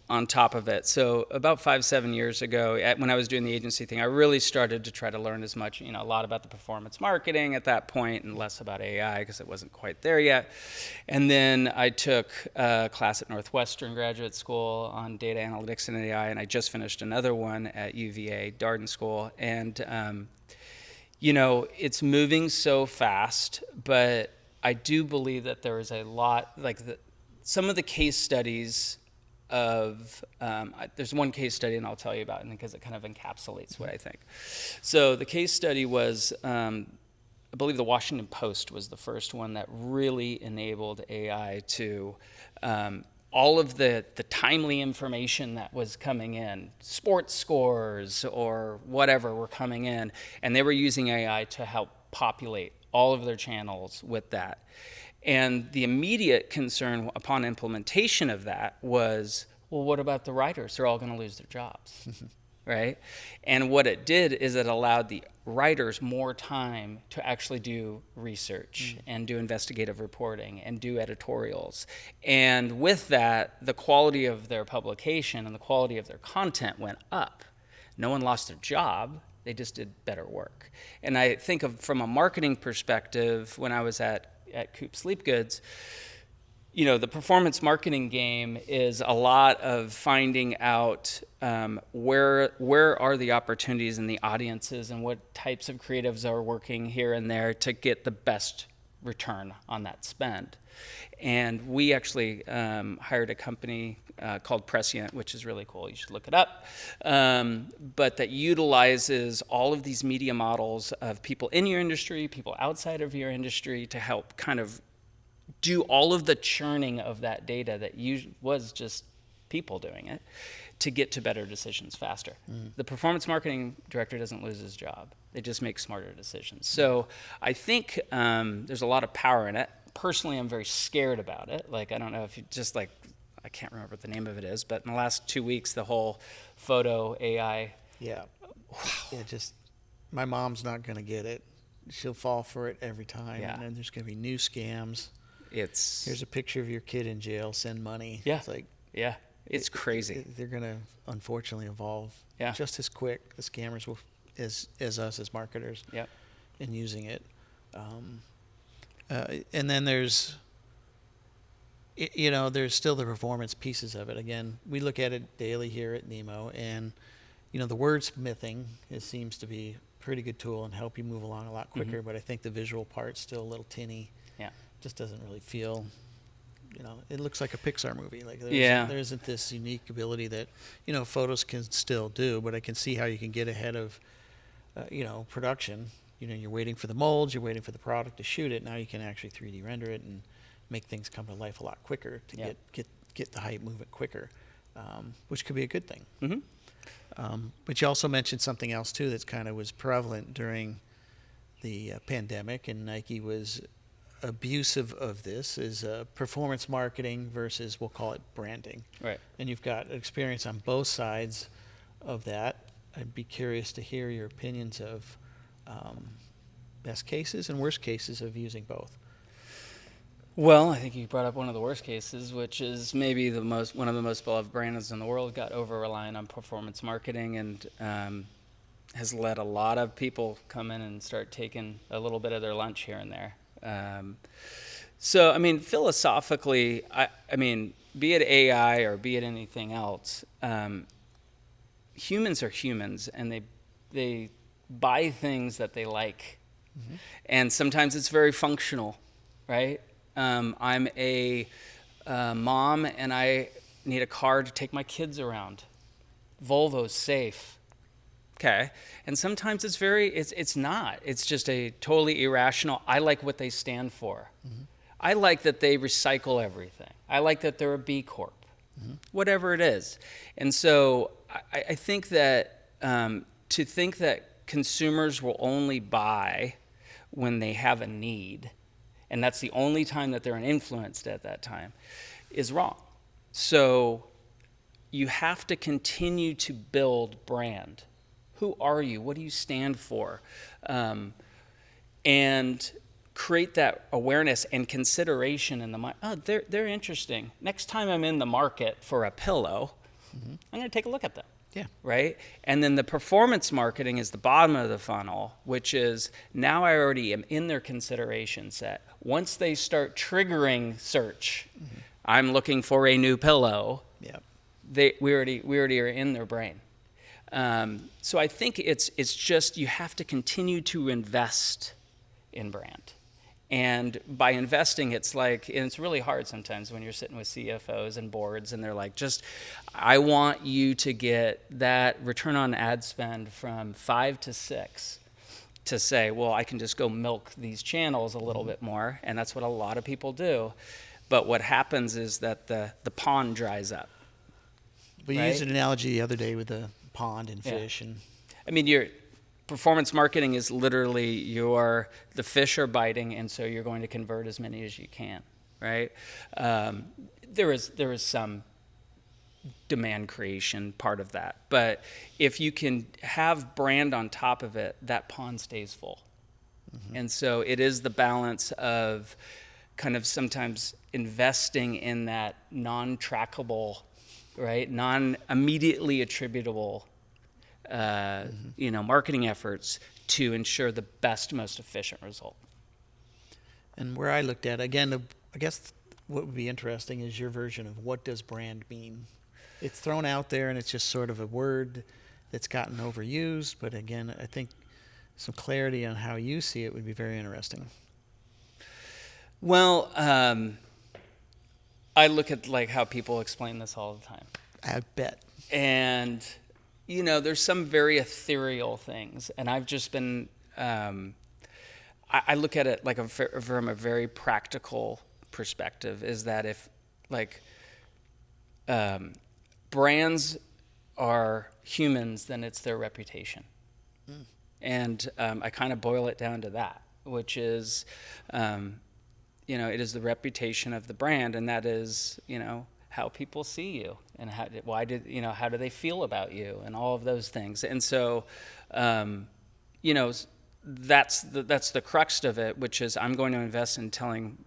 C: on top of it. So about 5-7 years ago, when I was doing the agency thing, I really started to try to learn as much, a lot about the performance marketing at that point, and less about AI because it wasn't quite there yet. And then I took a class at Northwestern Graduate School on data analytics and AI, and I just finished another one at UVA Darden School. And, it's moving so fast, but I do believe that there is a lot, some of the case studies of, there's one case study, and I'll tell you about it because it kind of encapsulates what I think. So the case study was, I believe the Washington Post was the first one that really enabled AI to, all of the timely information that was coming in, sports scores or whatever were coming in, and they were using AI to help populate all of their channels with that. And the immediate concern upon implementation of that was, well, what about the writers? They're all going to lose their jobs, right? And what it did is it allowed the writers more time to actually do research and do investigative reporting and do editorials. And with that, the quality of their publication and the quality of their content went up. No one lost their job. They just did better work. And I think from a marketing perspective, when I was at Coop Sleep Goods, the performance marketing game is a lot of finding out where are the opportunities in the audiences and what types of creatives are working here and there to get the best return on that spend. And we actually hired a company called Prescient, which is really cool. You should look it up. But that utilizes all of these media models of people in your industry, people outside of your industry, to help kind of do all of the churning of that data that was just people doing it, to get to better decisions faster. The performance marketing director doesn't lose his job. They just make smarter decisions. So I think there's a lot of power in it. Personally, I'm very scared about it. I don't know if you just I can't remember what the name of it is, but in the last 2 weeks, the whole photo AI.
A: Yeah. Wow. Yeah, my mom's not going to get it. She'll fall for it every time.
C: Yeah.
A: And then there's going to be new scams.
C: It's
A: Here's a picture of your kid in jail, send money.
C: Yeah.
A: It's like,
C: yeah, it's crazy.
A: they're going to unfortunately evolve just as quick, the scammers will, as us as marketers in using it. And then there's still the performance pieces of it. Again, we look at it daily here at Nemo, and the wordsmithing seems to be a pretty good tool and help you move along a lot quicker. But I think the visual part's still a little tinny.
C: Yeah,
A: just doesn't really feel. It looks like a Pixar movie. There isn't this unique ability that photos can still do. But I can see how you can get ahead of production. You're waiting for the molds, you're waiting for the product to shoot it. Now you can actually 3D render it and make things come to life a lot quicker to get the hype moving quicker, which could be a good thing. But you also mentioned something else too that's kind of was prevalent during the pandemic, and Nike was abusive of this is performance marketing versus, we'll call it, branding.
C: Right.
A: And you've got experience on both sides of that. I'd be curious to hear your opinions of best cases and worst cases of using both.
C: Well, I think you brought up one of the worst cases, which is maybe one of the most beloved brands in the world got over-reliant on performance marketing and has let a lot of people come in and start taking a little bit of their lunch here and there. So, I mean, philosophically, I mean, be it AI or be it anything else, humans are humans, and they buy things that they like. Mm-hmm. And sometimes it's very functional, right? I'm a mom, and I need a car to take my kids around. Volvo's safe. Okay. And sometimes it's not. It's just a totally irrational, I like what they stand for. Mm-hmm. I like that they recycle everything. I like that they're a B Corp. Mm-hmm. Whatever it is. And so I think that to think that consumers will only buy when they have a need, and that's the only time that they're influenced at that time, is wrong. So you have to continue to build brand. Who are you? What do you stand for? And create that awareness and consideration in the mind. Oh, they're interesting. Next time I'm in the market for a pillow, mm-hmm. I'm going to take a look at them.
A: Yeah.
C: Right? And then the performance marketing is the bottom of the funnel, which is now I already am in their consideration set. Once they start triggering search, mm-hmm. I'm looking for a new pillow.
A: Yep.
C: We already are in their brain. So I think it's just you have to continue to invest in brand. And by investing, it's like, and it's really hard sometimes when you're sitting with CFOs and boards and they're like, I want you to get that return on ad spend from 5 to 6 to say, well, I can just go milk these channels a little bit more. And that's what a lot of people do. But what happens is that the pond dries up.
A: We used an analogy the other day with the pond and fish. And
C: I mean, your performance marketing is literally the fish are biting, and so you're going to convert as many as you can, right? There is some demand creation part of that, but if you can have brand on top of it, that pond stays full. Mm-hmm. And so it is the balance of kind of sometimes investing in that non-trackable, right, non-immediately attributable marketing efforts to ensure the best, most efficient result.
A: And where I looked at, again, I guess what would be interesting is your version of what does brand mean? It's thrown out there and it's just sort of a word that's gotten overused. But again, I think some clarity on how you see it would be very interesting.
C: Well, I look at like how people explain this all the time.
A: I bet.
C: And there's some very ethereal things, and I've just been, I look at it like from a very practical perspective, is that if brands are humans, then it's their reputation. Mm. And I kind of boil it down to that, which is, it is the reputation of the brand, and that is, how people see you and how do they feel about you and all of those things. And so, that's the crux of it, which is I'm going to invest in telling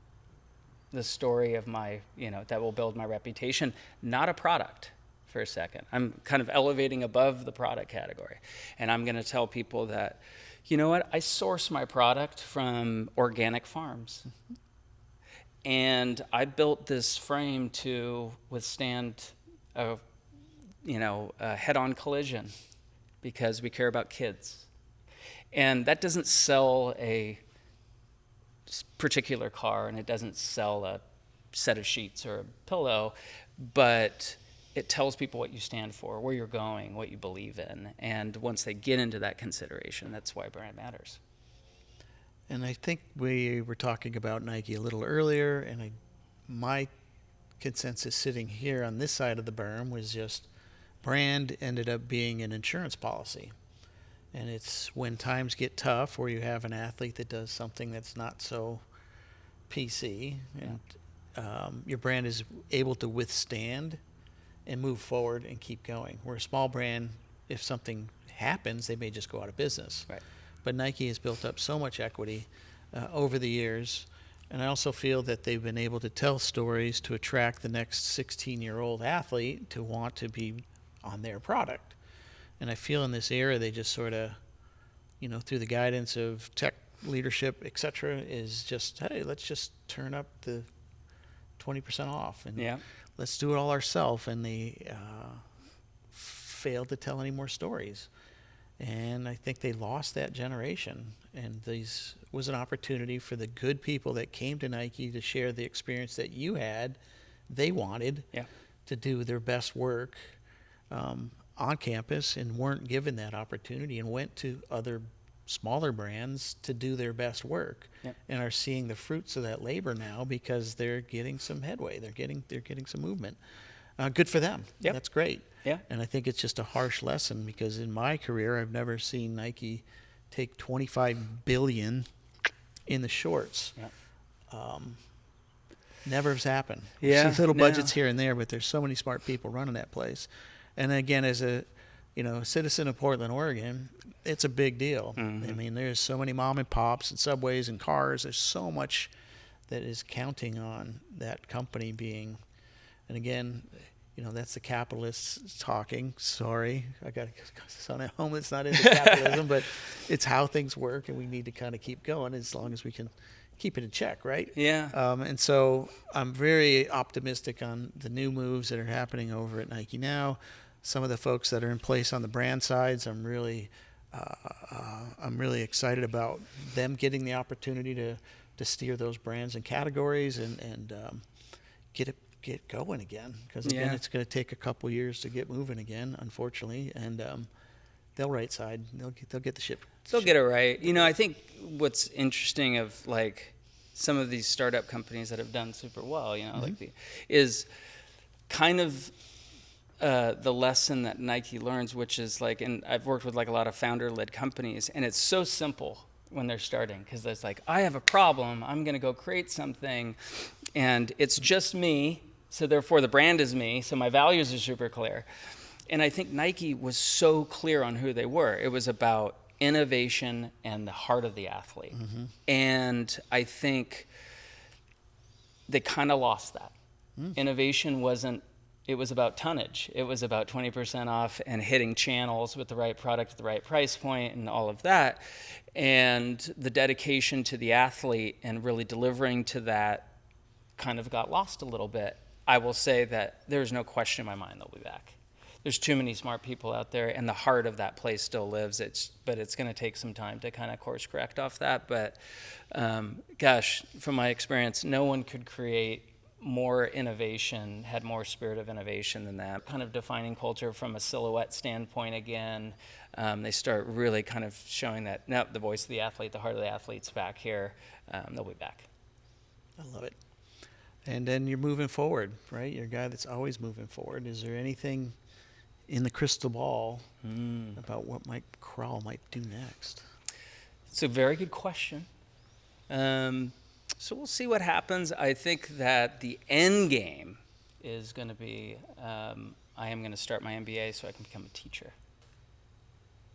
C: the story of my, that will build my reputation, not a product for a second. I'm kind of elevating above the product category. And I'm going to tell people that, I source my product from organic farms. Mm-hmm. And I built this frame to withstand a head-on collision because we care about kids. And that doesn't sell a particular car, and it doesn't sell a set of sheets or a pillow, but it tells people what you stand for, where you're going, what you believe in. And once they get into that consideration, that's why brand matters.
A: And I think we were talking about Nike a little earlier, and my consensus sitting here on this side of the berm was just brand ended up being an insurance policy. And it's when times get tough or you have an athlete that does something that's not so PC, and your brand is able to withstand and move forward and keep going. We're a small brand. If something happens, they may just go out of business.
C: Right.
A: But Nike has built up so much equity over the years, and I also feel that they've been able to tell stories to attract the next 16-year-old athlete to want to be on their product. And I feel in this era, they just sort of, through the guidance of tech leadership, et cetera, is just, hey, let's just turn up the 20% off and let's do it all ourselves. And they failed to tell any more stories. And I think they lost that generation. And this was an opportunity for the good people that came to Nike to share the experience that you had. They wanted to do their best work on campus and weren't given that opportunity and went to other smaller brands to do their best work and are seeing the fruits of that labor now because they're getting some headway. They're getting some movement. Good for them. That's great.
C: Yeah.
A: And I think it's just a harsh lesson because in my career, I've never seen Nike take $25 billion in the shorts. Never has happened.
C: Yeah.
A: See little budgets here and there, but there's so many smart people running that place. And again, as a citizen of Portland, Oregon, it's a big deal. I mean, there's so many mom and pops and Subways and cars. There's so much that is counting on that company being, and again, that's the capitalists talking. Sorry, I got a son at home that's not into capitalism, but it's how things work, and we need to kind of keep going as long as we can keep it in check, right?
C: Yeah.
A: And so I'm very optimistic on the new moves that are happening over at Nike now. Some of the folks that are in place on the brand sides, I'm really excited about them getting the opportunity to steer those brands and categories and get going again. Because again, it's going to take a couple years to get moving again, unfortunately, and they'll right side. They'll get the ship.
C: They'll get it right. I think what's interesting of like some of these startup companies that have done super well, is kind of the lesson that Nike learns, which is like, and I've worked with like a lot of founder-led companies, and it's so simple when they're starting because there's like, I have a problem, I'm going to go create something, and it's just me, so therefore the brand is me, so my values are super clear. And I think Nike was so clear on who they were. It was about innovation and the heart of the athlete. And I think they kind of lost that. Innovation wasn't, it was about tonnage. It was about 20% off and hitting channels with the right product at the right price point and all of that. And the dedication to the athlete and really delivering to that kind of got lost a little bit. I will say that there's no question in my mind they'll be back. There's too many smart people out there, and the heart of that place still lives. But it's going to take some time to kind of course correct off that. But gosh, from my experience, no one could create more innovation, had more spirit of innovation than that. Kind of defining culture from a silhouette standpoint again. They start really kind of showing that, no, the voice of the athlete, the heart of the athlete's back here. They'll be back.
A: I love it. And then you're moving forward, right? You're a guy that's always moving forward. Is there anything in the crystal ball about what Mike Crowell might do next?
C: It's a very good question. So we'll see what happens. I think that the end game is going to be I am going to start my MBA so I can become a teacher.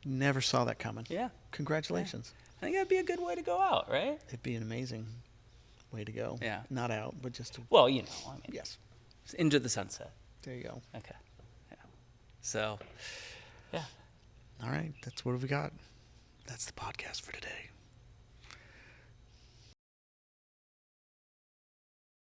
A: Never saw that coming.
C: Yeah.
A: Congratulations.
C: Yeah. I think that'd be a good way to go out, right?
A: It'd be an amazing way to go.
C: Yeah.
A: Not out, but just to...
C: Well,
A: Yes.
C: Into the sunset.
A: There you go.
C: Okay. Yeah. So, yeah.
A: All right. That's what we got. That's the podcast for today.